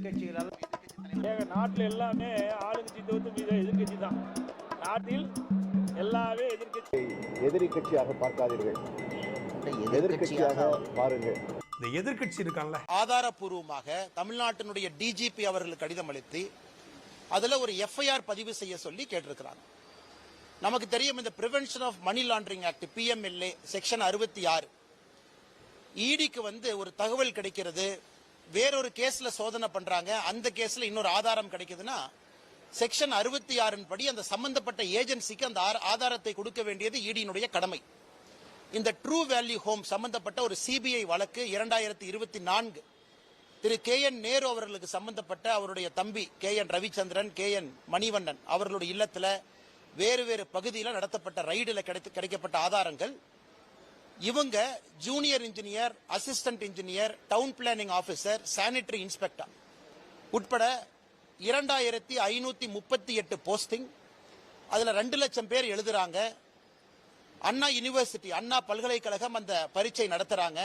எதிர்கட்சிகளால் நாட்டில் எல்லாமே ஆளுங்கட்சி தவிர்த்து எதிர்கட்சி தான். நாட்டில் எல்லாமே எதிரி கட்சியாக பார்க்காதீர்கள், எதிர்கட்சியாக பாருங்கள். இந்த எதிர்கட்சி இருக்கான்ல, ஆதாரப்பூர்வமாக தமிழ்நாட்டினுடைய டிஜிபி அவர்களுக்கு கடிதம் அளித்து அதுல ஒரு எஃப்ஐஆர் பதிவு செய்ய சொல்லி கேட்டிருக்கிறாங்க. நமக்கு தெரியும், இந்த prevention of money laundering act PMLA section 66 இடிக்கு ஒரு தகவல் கிடைக்கிறது, வேறொரு கேஸ்ல சோதனை பண்றாங்க, அந்த கேஸ்ல இன்னொரு ஆதாரம் கிடைக்குதுன்னா செக்ஷன் 66 படி அந்த சம்பந்தப்பட்ட ஏஜென்சிக்கு அந்த ஆதாரத்தை கொடுக்க வேண்டியது இடியினுடைய கடமை. இந்த ட்ரூ வேல்யூ ஹோம் சம்பந்தப்பட்ட ஒரு சிபிஐ வழக்கு 2024 திரு KN நேரு அவர்களுக்கு சம்பந்தப்பட்ட அவருடைய தம்பி KN ரவிச்சந்திரன், KN மணிவண்ணன் அவர்களுடைய இல்லத்துல வேறு வேறு பகுதியில் நடத்தப்பட்ட ரைடில் கிடைக்கப்பட்ட ஆதாரங்கள், இவங்க junior engineer, assistant engineer, down planning officer, sanitary inspector உட்பட 2538 போஸ்டிங். அதுல 2 லட்சம் பேர் எழுதுறாங்க. அண்ணா யூனிவர்சிட்டி, அண்ணா பல்கலைக்கழகம் அந்த பரீட்சை நடத்துறாங்க.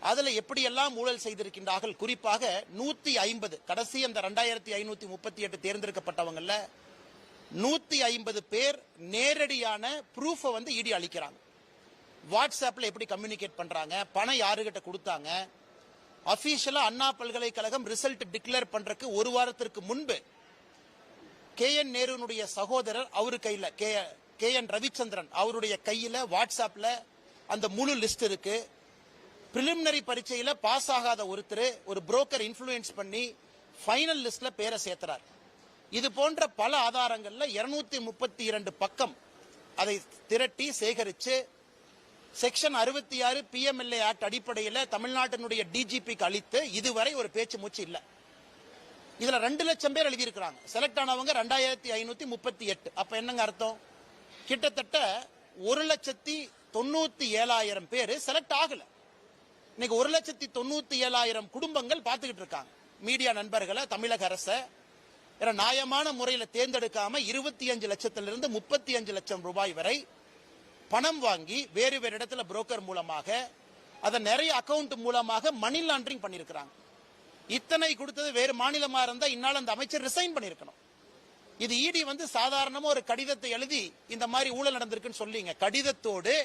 அதுல எப்படியெல்லாம் ஊழல் செய்திருக்கின்றார்கள், குறிப்பாக 150 கடைசி அந்த 2538 தேர்ந்தெடுக்கப்பட்டவங்கல்ல 150 பேர் நேரடியான ப்ரூஃபை இடி அளிக்கிறாங்க. வாட்ஸ்அப்ல எப்படி கம்யூனிகேட் பண்றாங்க, பணம் யாருகிட்ட கொடுத்தாங்க, அபிஷியலா அண்ணா பல்கலைக்கழகம் ரிசல்ட் டிக்ளேர் பண்றதுக்கு ஒரு வாரத்திற்கு முன்பு KN நேருனுடைய சகோதரர் அவரு கையில KN ரவிச்சந்திரன் அவருடைய கையில வாட்ஸ்அப்ல அந்த முழு லிஸ்ட் இருக்கு. பிரிலிமினரி பரீட்சையில பாஸ் ஆகாத ஒருத்தர் ஒரு புரோக்கர் இன்ஃப்ளூயன்ஸ் பண்ணி ஃபைனல் லிஸ்ட்ல பேரை சேர்த்துறார். இது போன்ற பல ஆதாரங்கள்ல 232 பக்கம் அதை திரட்டி சேகரிச்சு செக்ஷன் 66 PMLA ஆக்ட் அடிப்படையில் தமிழ்நாட்டினுடைய டிஜிபிக்கு அளித்து இதுவரை ஒரு பேச்சு மூச்சு இல்ல. இதுல 2 லட்சம் பேர் எழுதியிருக்கிறாங்க. செலக்ட் ஆனவங்க 2538. அப்ப என்னங்க அர்த்தம்? கிட்டத்தட்ட 1,97,000 பேர் செலக்ட் ஆகல. இன்னைக்கு 1,97,000 குடும்பங்கள் பார்த்துக்கிட்டு இருக்காங்க. மீடியா நண்பர்களை, தமிழக அரசை நியாயமான முறையில் தேர்ந்தெடுக்காம 25 லட்சத்திலிருந்து 35 லட்சம் ரூபாய் வரை பணம் வாங்கி வேறு வேறு இடத்துல புரோக்கர் மூலமாக அதை நிறைய அக்கவுண்ட் மூலமாக மணி லாண்டரிங் பண்ணிருக்கிறாங்க. இத்தனை கொடுத்தது வேறு மாநிலமா இருந்தா இந்நாள் அந்த அமைச்சர் ரிசைன் பண்ணிருக்கணும். இது இடி சாதாரணமா ஒரு கடிதத்தை எழுதி இந்த மாதிரி ஊழல் நடந்திருக்குன்னு சொல்லிங்க. கடிதத்தோடு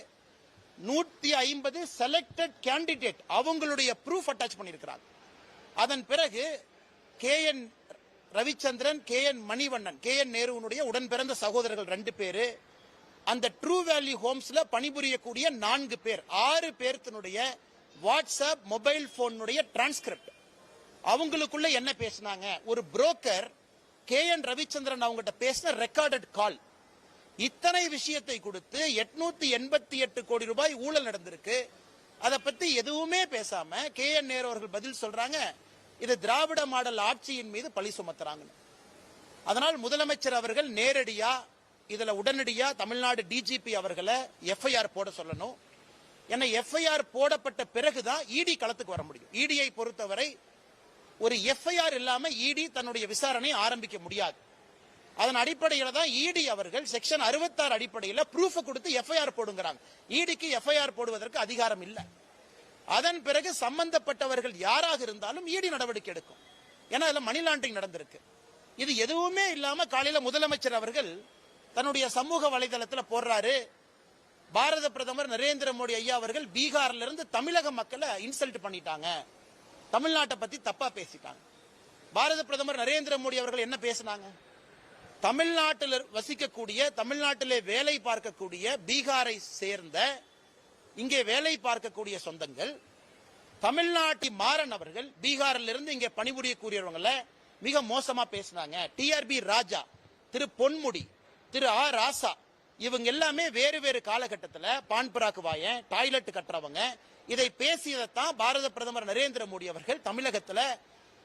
150 செலக்டட் கேண்டிடேட் அவங்களுடைய ப்ரூஃப் அட்டாச் பண்ணிருக்கிறாங்க. அதன் பிறகு KN Ravichandran, KN Manivannan, KN நேருனுடைய உடன் பிறந்த சகோதரர்கள் 2 பேரு, அந்த ட்ரூ வேல்யூ ஹோம்ஸ்ல பணிபுரியக்கூடிய 4 பேர், 6 பேர்த்தினுடைய வாட்ஸ்அப் மொபைல் போனுடைய டிரான்ஸ்கிரிப்ட், அவங்களுக்குள்ள என்ன பேசினாங்க, ஒரு புரோக்கர் KN ரவிச்சந்திரன் அவங்ககிட்ட பேசின ரெக்கார்டட் கால், இத்தனை விஷயத்தை கொடுத்து 888 கோடி ரூபாய் ஊழல் நடந்திருக்கு. அதை பத்தி எதுவுமே பேசாம KN நேரு அவர்கள் பதில் சொல்றாங்க, இது திராவிட மாடல் ஆட்சியின் மீது பழி சுமத்துறாங்க. அதனால் முதலமைச்சர் அவர்கள் நேரடியா இதுல உடனடியா தமிழ்நாடு டிஜிபி அவர்களை FIR போட சொல்லணும். ஏன்னா FIR போடப்பட்ட பிறகுதான் இடி களத்துக்கு வர முடியும். இடியை பொறுத்தவரை ஒரு FIR இல்லாம இடி தன்னுடைய விசாரணை ஆரம்பிக்க முடியாது. அதன் அடிப்படையில் தான் இடி அவர்கள் செக்ஷன் 66 அடிப்படையில் ப்ரூஃப் கொடுத்து FIR போடுங்கிறாங்க. இடிக்கு FIR போடுவதற்கு அதிகாரம் இல்லை. அதன் பிறகு சம்பந்தப்பட்டவர்கள் யாராக இருந்தாலும் இடி நடவடிக்கை எடுக்கும். ஏன்னா அதுல மணி லாண்டரிங் நடந்திருக்கு. இது எதுவுமே இல்லாம காலையில முதலமைச்சர் அவர்கள் தன்னுடைய சமூக வலைதளத்தில் போடுறாரு, பாரத பிரதமர் நரேந்திர மோடி ஐயா அவர்கள் பீகார்ல இருந்து தமிழக மக்களை இன்சல்ட் பண்ணிட்டாங்க, தமிழ்நாட்டை பத்தி தப்பா பேசிட்டாங்க. பாரத பிரதமர் நரேந்திர மோடி அவர்கள் என்ன பேசினாங்க? தமிழ்நாட்டில் வசிக்கக்கூடிய, தமிழ்நாட்டிலே வேலை பார்க்கக்கூடிய பீகாரை சேர்ந்த இங்கே வேலை பார்க்கக்கூடிய சொந்தங்கள், தமிழ்நாட்டி மாறன் அவர்கள் பீகாரில் இருந்து இங்கே பணிபுரியக்கூடியவங்களை மிக மோசமா பேசினாங்க. TRB ராஜா, திரு பொன்முடி, திரு ராசா, இவங்க எல்லாமே வேறு வேறு காலகட்டத்தில் பான் பிராக்கு வாயன், டாய்லெட் கட்டுறவங்க, இதை பேசியதைத்தான் பாரத பிரதமர் நரேந்திர மோடி அவர்கள் தமிழகத்தில்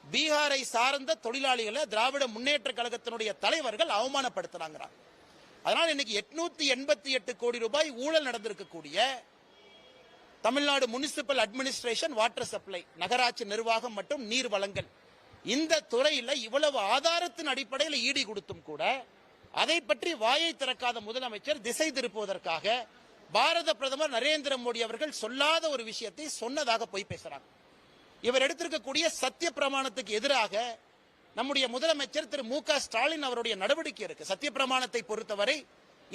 பீகாரை சார்ந்த தொழிலாளிகளை திராவிட முன்னேற்ற கழகத்தினுடைய தலைவர்கள் அவமானப்படுத்தினாங்க. அதனால் இன்னைக்கு 888 கோடி ரூபாய் ஊழல் நடந்திருக்கக்கூடிய Tamil Nadu municipal administration, water supply, நகராட்சி நிர்வாகம் மற்றும் நீர் வழங்கல், இந்த துறையில இவ்வளவு ஆதாரத்தின் அடிப்படையில் ஈடி கொடுத்தும் கூட அதை பற்றி வாயை திறக்காத முதலமைச்சர் திசை திருப்புவதற்காக பாரத பிரதமர் நரேந்திர மோடி அவர்கள் சொல்லாத ஒரு விஷயத்தை சொன்னதாக போய் பேசுறாங்க. இவர் எடுத்திருக்கக்கூடிய சத்திய பிரமாணத்துக்கு எதிராக நம்முடைய முதலமைச்சர் திரு மு.க. ஸ்டாலின் அவருடைய நடவடிக்கை இருக்கு. சத்திய பிரமாணத்தை பொறுத்தவரை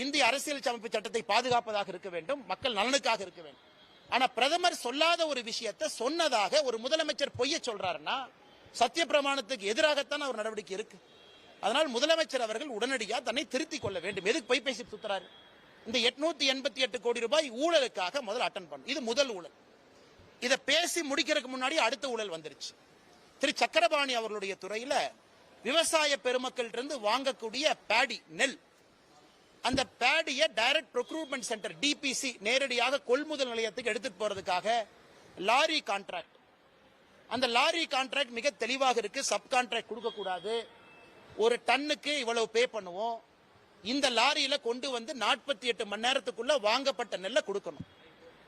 இந்திய அரசியல் அமைப்பு சட்டத்தை பாதுகாப்பதாக இருக்க வேண்டும், மக்கள் நலனுக்காக இருக்க வேண்டும். ஆனா பிரதமர் சொல்லாத ஒரு விஷயத்தை சொன்னதாக ஒரு முதலமைச்சர் பொய்ய சொல்றாருன்னா சத்திய பிரமாணத்துக்கு எதிராகத்தான் அவர் நடவடிக்கை இருக்கு. அதனால் முதலமைச்சர் அவர்கள் உடனடியாக தன்னை திருத்திக் கொள்ள வேண்டும். எதுக்கு பொய் பேசி சுத்துறாரு? இந்த 888 கோடி ரூபாய் ஊழலுக்காக முதல்ல அட்டன் பண்ணும். இது முதல் ஊழல். இதை பேசி முடிக்கிறதுக்கு முன்னாடி அடுத்த ஊழல் வந்துருச்சு. திரு சக்கரபாணி அவர்களுடைய துறையில விவசாய பெருமக்கள் இருந்து வாங்கக்கூடிய பேடி நெல், அந்த பேடியை டைரக்ட் ப்ரொக்யூர்மெண்ட் சென்டர் டிபிசி நேரடியாக கொள்முதல் நிலையத்துக்கு எடுத்துட்டு போறதுக்காக லாரி கான்ட்ராக்ட், அந்த லாரி கான்ட்ராக்ட் மிக தெளிவாக இருக்கு. சப் கான்ட்ராக்ட் கொடுக்க கூடாது, ஒரு டன்னுக்கு இவ்வளவு பே பண்ணுவோம், இந்த லாரியில கொண்டு வந்து 48 மணி நேரத்துக்குள்ள வாங்கப்பட்ட நெல்லை கொடுக்கணும்.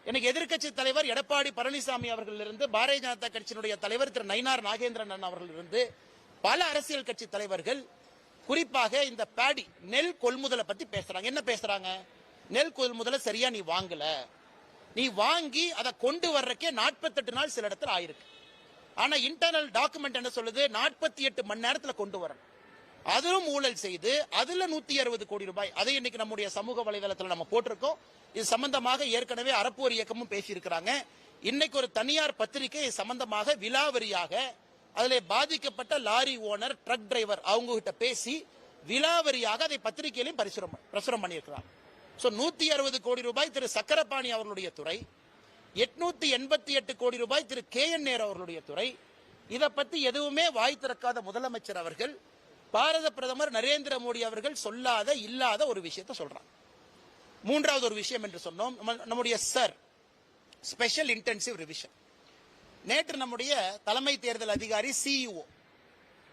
எனக்கு எதிர்க்கட்சி தலைவர் எடப்பாடி பழனிசாமி அவர்கள் இருந்து, பாரதிய ஜனதா கட்சியினுடைய தலைவர் திரு நயினார் நாகேந்திரன் அவர்கள் இருந்து, பல அரசியல் கட்சி தலைவர்கள் குறிப்பாக இந்த பேடி நெல் கொள்முதலை பத்தி பேசுறாங்க. என்ன பேசுறாங்க? நெல் கொள்முதலை சரியா நீ வாங்கல, நீ வாங்கி அதை கொண்டு வர்றக்கே 48 நாள் சில இடத்துல ஆயிருக்கு. ஆனா இன்டர்னல் டாக்குமெண்ட் என்ன சொல்லுது? 48 மணி நேரத்துல கொண்டு வரணும். அதிலும் ஊழல் செய்து அதுல 160 கோடி ரூபாய். அதை இன்னைக்கு நம்முடைய சமூக வலைதளத்தில் நம்ம போட்டிருக்கோம். இது சம்பந்தமாக ஏற்கனவே அறப்போர் இயக்கமும் பேசி இருக்கிறாங்க. இன்னைக்கு ஒரு தனியார் பத்திரிகை சம்பந்தமாக விலாவரியாக அதிலே பாதிக்கப்பட்ட லாரி ஓனர், ட்ரக் டிரைவர் அவங்க கிட்ட பேசி விலாவரியாக அதை பத்திரிகையிலும் பிரசுரம் பண்ணியிருக்கிறாங்க. 160 கோடி ரூபாய் திரு சக்கரபாணி அவர்களுடைய துறை, 888 கோடி ரூபாய் திரு KN நேரு அவர்களுடைய துறை. இதை பத்தி எதுவுமே வாய் திறக்காத முதலமைச்சர் அவர்கள், பாரத பிரதமர் நரேந்திர மோடி அவர்கள் சொல்லாத இல்லாத ஒரு விஷயத்தை சொல்றாங்க. மூன்றாவது ஒரு விஷயம் என்று சொன்னோம், நம்முடைய சார் ஸ்பெஷல் இன்டென்சிவ் ரிவிஷன். நேற்று நம்முடைய தலைமை தேர்தல் அதிகாரி CEO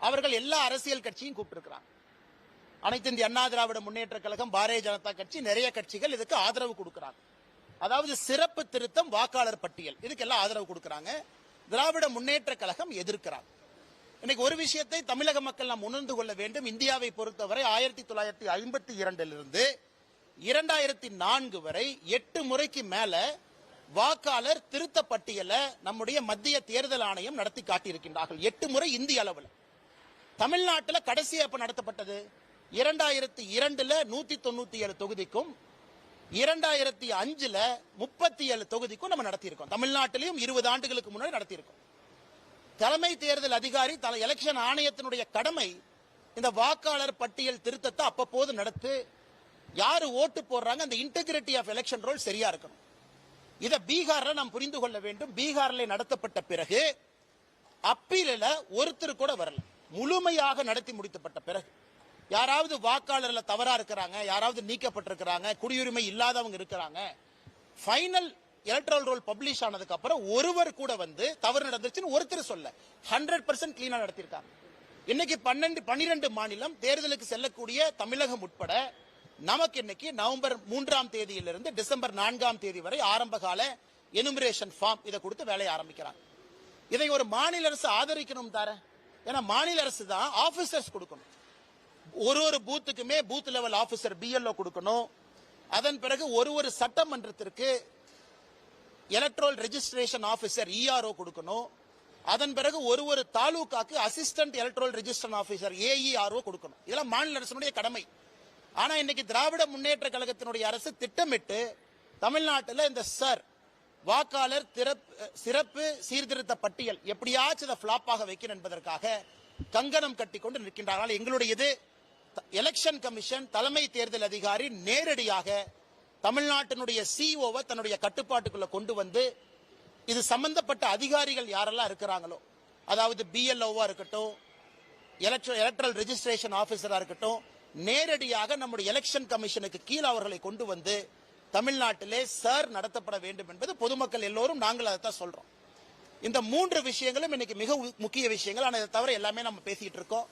அவர்கள் எல்லா அரசியல் கட்சியும் கூப்பிட்டிருக்கிறாங்க. அனைத்து இந்திய அண்ணா திராவிட முன்னேற்ற கழகம், பாரதிய ஜனதா கட்சி, நிறைய கட்சிகள் இதுக்கு ஆதரவு கொடுக்கிறாங்க. அதாவது சிறப்பு திருத்தம் வாக்காளர் பட்டியல், இதுக்கு எல்லாம் ஆதரவு கொடுக்கிறாங்க. திராவிட முன்னேற்ற கழகம் எதிர்க்கிறாங்க. இன்னைக்கு ஒரு விஷயத்தை தமிழக மக்கள் நாம் உணர்ந்து கொள்ள வேண்டும். இந்தியாவை பொறுத்தவரை 1952 2004 வரை 8 முறைக்கு மேல வாக்காளர் திருத்த பட்டியலை நம்முடைய மத்திய தேர்தல் ஆணையம் நடத்தி காட்டியிருக்கின்றார்கள். 8 முறை இந்திய அளவில். தமிழ்நாட்டில் கடைசி எப்ப நடத்தப்பட்டது? 2002 197 தொகுதிக்கும் 2005 37 தொகுதிக்கும் நம்ம நடத்தியிருக்கோம். தமிழ்நாட்டிலையும் 20 ஆண்டுகளுக்கு முன்னாடி நடத்தியிருக்கோம். தலைமை தேர்தல் அதிகாரி, எலெக்ஷன் ஆணையத்தினுடைய கடமை இந்த வாக்காளர் பட்டியல் திருத்தத்தை அப்பப்போது நடத்து, யாரு ஓட்டு போடுறாங்க, அந்த இன்டெகிரிட்டி ஆஃப் எலெக்ஷன் ரோல் சரியா இருக்கணும். இதை பீகார்ல நாம் புரிந்து கொள்ள வேண்டும். பீகார்ல நடத்தப்பட்ட பிறகு அப்பீலில் ஒருத்தர் கூட வரல. முழுமையாக நடத்தி முடிக்கப்பட்ட பிறகு யாராவது வாக்காளர்ல தவறா இருக்கிறாங்க, யாராவது நீக்கப்பட்டிருக்கிறாங்க, குடியுரிமை இல்லாதவங்க இருக்கிறாங்க, ஃபைனல் எலக்ட்ரல் ரோல் பப்ளிஷ் ஆனதுக்கு அப்புறம் ஒருவர் கூட வந்து தவறு நடந்துச்சுன்னு ஒருத்தர் சொல்ல 100% கிளீனா நடத்திருக்காங்க. இன்னைக்கு 12 மாநிலம் தேர்தலுக்கு செல்லக்கூடிய தமிழகம் உட்பட நமக்கு இன்னைக்கு நவம்பர் 3ஆம் தேதியிலிருந்து டிசம்பர் 4ஆம் தேதி வரை ஆரம்ப கால எனுமரேஷன் ஃபார்ம் இதை கொடுத்து வேலையை ஆரம்பிக்கிறாங்க. இதை ஒரு மாநில அரசு ஆதரிக்கணும் தார. ஏன்னா மாநில அரசு தான் ஆபீசர்ஸ் கொடுக்கணும். ஒரு பூத்துக்குமே பூத் லெவல் ஆபீசர் BLO கொடுக்கணும். அதன் பிறகு ஒரு சட்டமன்றத்திற்கு எலக்ட்ரல் ரெஜிஸ்ட்ரேஷன் ஆபீசர் ERO கொடுக்கணும். அதன் பிறகு ஒரு தாலுகாக்கு assistant electoral registration officer AERO கொடுக்கணும். இதெல்லாம் மாநில அரசுடைய கடமை. ஆனா இன்னைக்கு திராவிட முன்னேற்ற கழகத்தினுடைய அரசு திட்டமிட்டு தமிழ்நாட்டில் இந்த சார் வாக்காளர் சிறப்பு சீர்திருத்த பட்டியல் எப்படியாச்சும் இதை ஃபிளாப்பாக வைக்கணும் என்பதற்காக கங்கணம் கட்டி கொண்டு நிற்கின்றார்கள். எங்களுடைய எலெக்ஷன் கமிஷன் தலைமை தேர்தல் அதிகாரி நேரடியாக தமிழ்நாட்டினுடைய COவை தன்னுடைய கட்டுப்பாட்டுக்குள்ள கொண்டு வந்து இது சம்பந்தப்பட்ட அதிகாரிகள் யாரெல்லாம் இருக்கிறாங்களோ, அதாவது BLOவா இருக்கட்டும், எலக்ட்ரல் ரெஜிஸ்ட்ரேஷன் ஆபீசரா இருக்கட்டும், நேரடியாக நம்முடைய எலெக்ஷன் கமிஷனுக்கு கீழ் அவர்களை கொண்டு வந்து தமிழ்நாட்டிலே சார் நடத்தப்பட வேண்டும் என்பது பொதுமக்கள் எல்லோரும் நாங்கள் அதைத்தான் சொல்றோம். இந்த 3 விஷயங்களும் இன்னைக்கு மிக முக்கிய விஷயங்கள். ஆனால் இதை தவிர எல்லாமே நம்ம பேசிட்டு இருக்கோம்.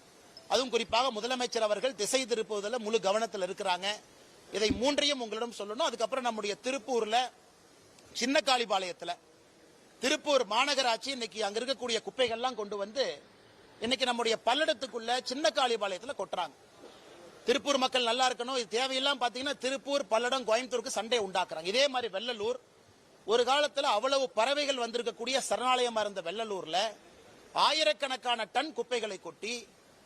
அதுவும் குறிப்பாக முதலமைச்சர் அவர்கள் திசை திருப்புவதில் முழு கவனத்தில் இருக்கிறாங்க. இதை 3ஐயும் உங்களிடம் சொல்லணும். அதுக்கப்புறம் நம்முடைய திருப்பூர்ல சின்ன காளிபாளையத்தில் திருப்பூர் மாநகராட்சி இன்னைக்கு அங்க இருக்கக்கூடிய குப்பைகள்லாம் கொண்டு வந்து இன்னைக்கு நம்முடைய பல்லடத்துக்குள்ள சின்ன காளிபாளையத்தில் கொட்டுறாங்க. திருப்பூர் மக்கள் நல்லா இருக்கணும். இது தேவையெல்லாம் பாத்தீங்கன்னா திருப்பூர், பல்லடம், கோயம்புத்தூருக்கு சண்டை உண்டாக்குறாங்க. இதே மாதிரி வெள்ளலூர், ஒரு காலத்துல அவ்வளவு பறவைகள் வந்திருக்கக்கூடிய சரணாலயமா இருந்த வெள்ளலூர்ல ஆயிரக்கணக்கான டன் குப்பைகளை கொட்டி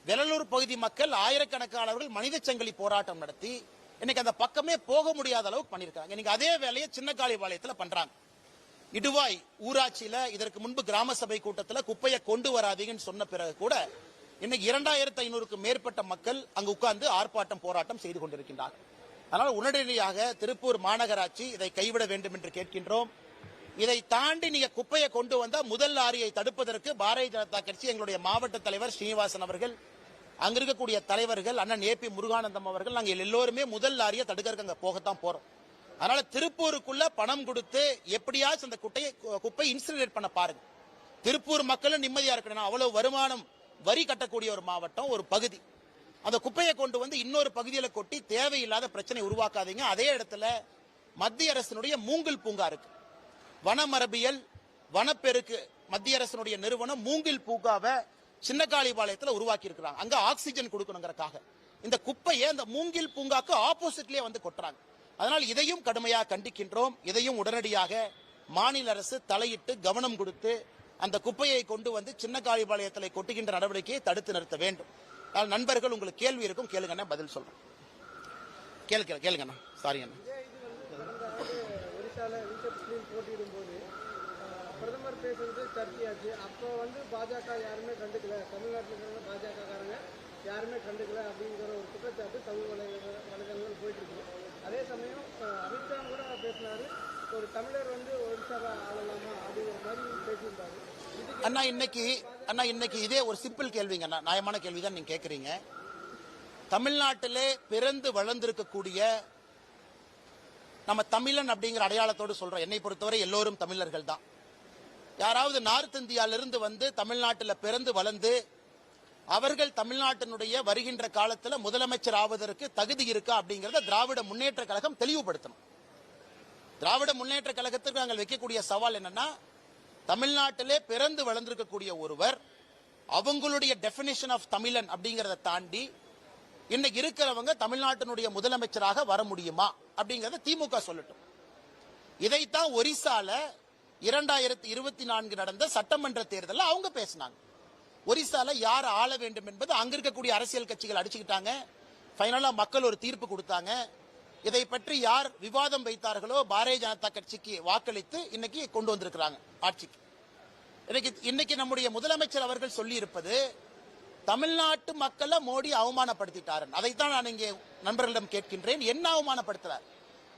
வெள்ளலூர் பகுதி மக்கள் ஆயிரக்கணக்கானவர்கள் மனித சங்கிலி போராட்டம் நடத்தி இன்னைக்கு அந்த பக்கமே போக முடியாத அளவுக்கு பண்ணிருக்காங்க. இன்னைக்கு அதே வேலையை சின்னக்காளிபாளையத்துல பண்றாங்க. இடுவாய் ஊராட்சியில இதற்கு முன்பு கிராம சபை கூட்டத்தில் குப்பையை கொண்டு வராதீங்கன்னு சொன்ன பிறகு கூட இன்னைக்கு 2500க்கும் மேற்பட்ட மக்கள் அங்கு உட்கார்ந்து ஆர்ப்பாட்டம் போராட்டம் செய்து கொண்டிருக்கின்றார்கள். அதனால் உடனடியாக திருப்பூர் மாநகராட்சி இதை கைவிட வேண்டும் என்று கேட்கின்றோம். இதை தாண்டி நீங்க குப்பையை கொண்டு வந்தா முதல் லாரியை தடுப்பதற்கு பாரதிய ஜனதா கட்சி எங்களுடைய மாவட்ட தலைவர் ஸ்ரீனிவாசன் அவர்கள், அங்க இருக்கக்கூடிய தலைவர்கள் அண்ணன் ஏபி முருகானந்தம் அவர்கள், நாங்கள் எல்லோருமே முதல் லாரியை தடுக்கிறதுக்கு அங்க போகத்தான் போறோம். அதனால திருப்பூருக்குள்ள பணம் கொடுத்து எப்படியாச்சும் அந்த குப்பை இன்சினரேட் பண்ண பாருங்க. திருப்பூர் மக்களும் நிம்மதியா இருக்கணும். அவ்வளவு வருமானம் வரி கட்டக்கூடிய ஒரு மாவட்டம், ஒரு பகுதி. அந்த குப்பையை கொண்டு வந்து இன்னொரு பகுதியில் கொட்டி தேவையில்லாத பிரச்சனை உருவாக்காதீங்க. அதே இடத்துல மத்திய அரசினுடைய மூங்கில் பூங்கா இருக்கு. வனமரபியல் வனப்பெருக்கு மத்திய அரசினுடைய நிறுவனம் மூங்கில் பூங்காவை சின்னக்காளிபாளையத்தில் உருவாக்கி இருக்கிறாங்க. அங்க ஆக்சிஜன் கொடுக்கணுங்கிறக்காக இந்த குப்பையை அந்த மூங்கில் பூங்காக்கு ஆப்போசிட்லயே வந்து கொட்டுறாங்க. அதனால் இதையும் கடுமையாக கண்டிக்கின்றோம். இதையும் உடனடியாக மாநில அரசு தலையிட்டு கவனம் கொடுத்து அந்த குப்பையை கொண்டு வந்து சின்னக்காளிபாளையத்தில் கொட்டுகின்ற நடவடிக்கையை தடுத்து நிறுத்த வேண்டும். நண்பர்கள் உங்களுக்கு கேள்வி இருக்கும், கேளுங்க, பதில் சொல்றேன். கேளுங்க. சாரி அண்ணா. போட்டியிடும் போது பிரதமர் பேசுறது சர்ச்சையாச்சு. அப்போ வந்து பாஜக யாருமே கண்டுக்கல, தமிழ்நாட்டில் இருக்கிற பாஜக காரங்க யாருமே கண்டுக்கல அப்படிங்கிற ஒரு குற்றச்சாட்டு தமிழ் வலைதளங்கள் போயிட்டு இருக்கு. அதே சமயம் அமித்ஷா கூட பேசினாரு, ஒரு தமிழர் வந்து ஒடிசாவை ஆளலாமா அப்படிங்கிற மாதிரி பேசியிருந்தாரு. அண்ணா இன்னைக்கு இதே ஒரு சிம்பிள் கேள்விங்க அண்ணா, நியாயமான கேள்விதான் நீங்க கேட்கறீங்க. தமிழ்நாட்டிலே பிறந்து வளர்ந்திருக்கக்கூடிய நம்ம தமிழன் அப்படிங்கிற அடையாளத்தோடு சொல்றோம். என்னை பொறுத்தவரை எல்லோரும் தமிழர்கள் தான். யாராவது நார்த் இந்தியாவிலிருந்து வந்து தமிழ்நாட்டில் பிறந்து வளர்ந்து அவர்கள் தமிழ்நாட்டினுடைய வருகின்ற காலத்தில் முதலமைச்சர் ஆவதற்கு தகுதி இருக்கா அப்படிங்கறத திராவிட முன்னேற்ற கழகம் தெளிவுபடுத்தணும். திராவிட முன்னேற்ற கழகத்திற்கு நாங்கள் வைக்கக்கூடிய சவால் என்னன்னா, தமிழ்நாட்டிலே பிறந்து வளர்ந்திருக்கக்கூடிய ஒருவர் அவங்களுடைய டெபினிஷன் ஆஃப் தமிழன் அப்படிங்கறத தாண்டி இன்னைக்கு இருக்கிறவங்க தமிழ்நாட்டினுடைய முதலமைச்சராக வர முடியுமா அப்படிங்கறத திமுக சொல்லட்டும். இதைத்தான் ஒரிசால 2024 நடந்த சட்டமன்ற தேர்தலில் அவங்க பேசினாங்க. ஒரிசால யார் ஆள வேண்டும் என்பது அங்க இருக்கக்கூடிய அரசியல் கட்சிகள் அடிச்சுக்கிட்டாங்க. ஃபைனலா மக்கள் ஒரு தீர்ப்பு கொடுத்தாங்க. இதை பற்றி யார் விவாதம் வைத்தார்களோ பாரதிய ஜனதா கட்சிக்கு வாக்களித்து இன்னைக்கு கொண்டு வந்திருக்கிறாங்க ஆட்சிக்கு. இன்னைக்கு நம்முடைய முதலமைச்சர் அவர்கள் சொல்லி இருப்பது தமிழ்நாட்டு மக்களை மோடி அவமானப்படுத்திட்டார். அதைத்தான் நான் இங்கே நண்பர்களிடம் கேட்கின்றேன். என்ன அவமானப்படுத்துறார்?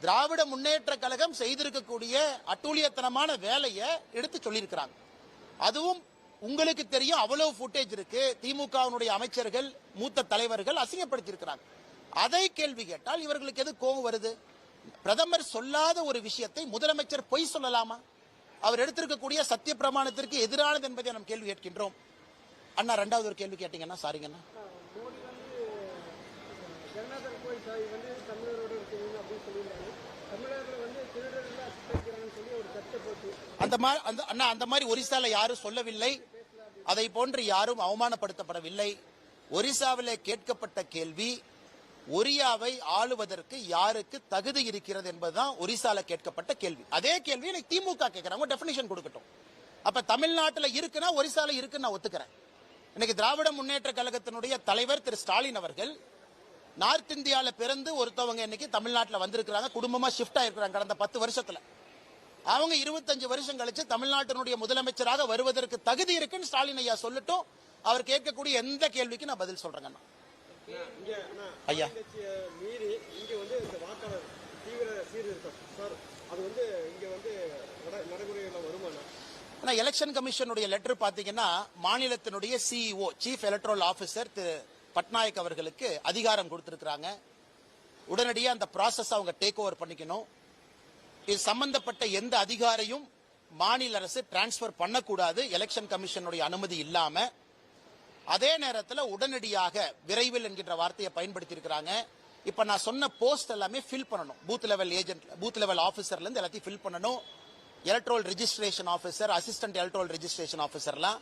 திராவிட முன்னேற்ற கழகம் செய்திருக்கக்கூடிய அட்டூழியத்தனமான வேலையை எடுத்து சொல்லியிருக்கிறாங்க. அதுவும் உங்களுக்கு தெரியும், அவ்வளவு ஃபுட்டேஜ் இருக்கு. திமுகவினுடைய அமைச்சர்கள் மூத்த தலைவர்கள் அசிங்கப்படுத்தி இருக்கிறாங்க. அதை கேள்வி கேட்டால் இவர்களுக்கு எது கோபம் வருது? பிரதமர் சொல்லாத ஒரு விஷயத்தை முதலமைச்சர் பொய் சொல்லலாமா? அவர் எடுத்திருக்கக்கூடிய சத்திய பிரமாணத்திற்கு எதிரானது என்பதை நாம் கேள்வி கேட்கின்றோம். அண்ணா ரெண்டாவது ஒரு கேள்வி கேட்டீங்கன்னா சாரிங்கண்ணா. மோடி வந்து ஜெகநாதர் கோயில் சாய் வந்து தமிழரோட இருக்கணும் அப்படின்னு சொல்லியிருந்தாரு. தமிழர்கள் வந்து திருடர்களா சித்தரிக்கிறாங்கன்னு சொல்லி ஒரு சர்ச்சை போட்டு அந்த மாதிரி ஒரிசால யாரும் சொல்லவில்லை. அதை போன்று யாரும் அவமானப்படுத்தப்படவில்லை. ஒரிசாவிலே கேட்கப்பட்ட கேள்வி, ஒரியாவை ஆளுவதற்கு யாருக்கு தகுதி இருக்கிறது என்பதுதான் ஒரிசால கேட்கப்பட்ட கேள்வி. அதே கேள்வி எனக்கு திமுக கேட்கிறாங்க, டெபினிஷன் கொடுக்கட்டும். அப்ப தமிழ்நாட்டில் இருக்குன்னா ஒரிசால இருக்குன்னு நான் ஒத்துக்கிறேன். இன்னைக்கு திராவிட முன்னேற்ற கழகத்தினுடைய தலைவர் திரு ஸ்டாலின் அவர்கள் நார்த் இந்தியாவில் பிறந்து ஒருத்தவங்க இன்னைக்கு தமிழ்நாட்டில் வந்திருக்கிறாங்க, குடும்பமா ஷிஃப்ட் ஆயிருக்கிறாங்க கடந்த 10 வருஷத்துல. அவங்க 25 வருஷம் கழிச்சு தமிழ்நாட்டினுடைய முதலமைச்சராக வருவதற்கு தகுதி இருக்குன்னு ஸ்டாலின் ஐயா சொல்லட்டும். அவர் கேட்கக்கூடிய எந்த கேள்விக்கு நான் பதில் சொல்றேங்க ஐயா. மீறி இங்க வந்து இந்த வாக்காளர் தீவிர சீர்திருத்தம் சார், அது வந்து இங்க வந்து நடைமுறையில் வருமானம். ஆனா எலெக்ஷன் கமிஷனுடைய லெட்டர் பாத்தீங்கன்னா மாநிலத்தினுடைய சிஇஓ சீஃப் எலக்ட்ரல் ஆபீசர் திரு பட்நாயக் அவர்களுக்கு அதிகாரம் கொடுத்திருக்கிறாங்க. உடனடியாக அந்த ப்ராசஸ் அவங்க டேக் ஓவர் பண்ணிக்கணும். இது சம்பந்தப்பட்ட எந்த அதிகாரையும் மாநில அரசு டிரான்ஸ்பர் பண்ணக்கூடாது எலெக்ஷன் கமிஷனுடைய அனுமதி இல்லாம. அதே நேரத்தில் உடனடியாக விரைவில் என்கின்ற வார்த்தையை பயன்படுத்தி இருக்கிறாங்க. இப்ப நான் சொன்ன போஸ்ட் எல்லாமே ஃபில் பண்ணணும். Booth level agent, booth level ஆபீசர்ல இருந்து எல்லாத்தையும் ஃபில் பண்ணணும். Electoral registration officer, assistant electoral registration ஆபீசர்லாம்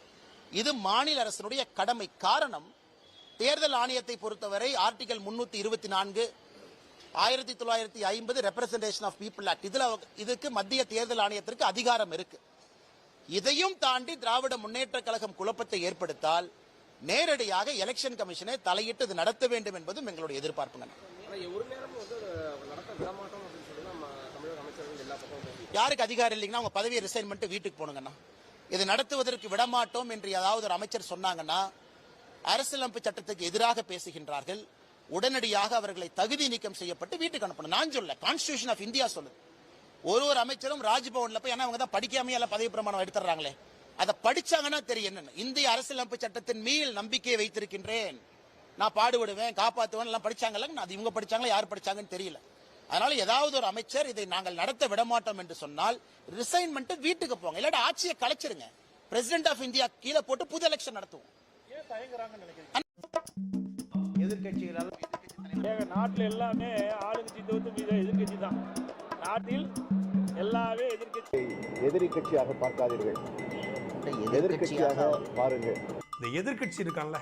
இது மாநில அரசினுடைய கடமை. காரணம், தேர்தல் ஆணையத்தை பொறுத்தவரை article 324 1950 representation of people act இதுக்கு மத்திய தேர்தல் ஆணையத்திற்கு அதிகாரம் இருக்கு. இதையும் தாண்டி திராவிட முன்னேற்ற கழகம் குழப்பத்தை ஏற்படுத்தால் நேரடியாக எலெக்ஷன் கமிஷனை தலையிட்டு இது நடத்த வேண்டும் என்பதும் எங்களுடைய எதிர்பார்ப்புங்க. யாருக்கு அதிகாரம் இல்லைங்கன்னா அவங்க பதவியை ரிசைன் பண்ணிட்டு வீட்டுக்கு போனுங்கண்ணா. இது நடத்துவதற்கு விடமாட்டோம் என்று ஏதாவது ஒரு அமைச்சர் சொன்னாங்கன்னா அரசியலமைப்பு சட்டத்துக்கு எதிராக பேசுகின்றார்கள். உடனடியாக அவர்களை தகுதி நீக்கம் செய்யப்பட்டு வீட்டுக்கு அனுப்பணும். நான் சொல்ல, கான்ஸ்டிடியூஷன் ஆஃப் இந்தியா சொல்லுது. ஒரு அமைச்சரும் ராஜ்பவன்ல போய், ஏன்னா அவங்க தான் படிக்காமையே எல்லாம் பதவி பிரமாணம் எடுத்துறாங்களே, அதை படிச்சாங்கன்னா தெரியும் என்னன்னு. இந்திய அரசியலமைப்பு சட்டத்தின் மீது நம்பிக்கையை வைத்திருக்கின்றேன், நான் பாடுபடுவேன், காப்பாற்றுவேன் எல்லாம் படிச்சாங்கல்ல. அது இவங்க படிச்சாங்களா யார் படிச்சாங்கன்னு தெரியல. அதனால ஏதாவது ஒரு அமைச்சர் இதை நாங்கள் நடத்த விடமாட்டோம் என்று சொன்னால் ரிசைன் பண்ணிட்டு வீட்டுக்கு போங்க, இல்லாட்டி ஆட்சியை கலைச்சிருங்க. பிரசிடென்ட் ஆஃப் இந்தியா கீழே போட்டு புது எலெக்ஷன் நடத்துவோம். எதிர்க்கட்சிகளால் நாட்டில் எல்லாமே ஆளுங்கட்சி தவிர்த்து எதிர்கட்சி தான். நாட்டில் எல்லாமே எதிர்கட்சி. எதிரி கட்சியாக பார்க்காதீர்கள், எதிர்க்கட்சியாக பாருங்கள். இந்த எதிர்க்கட்சி இருக்கான்ல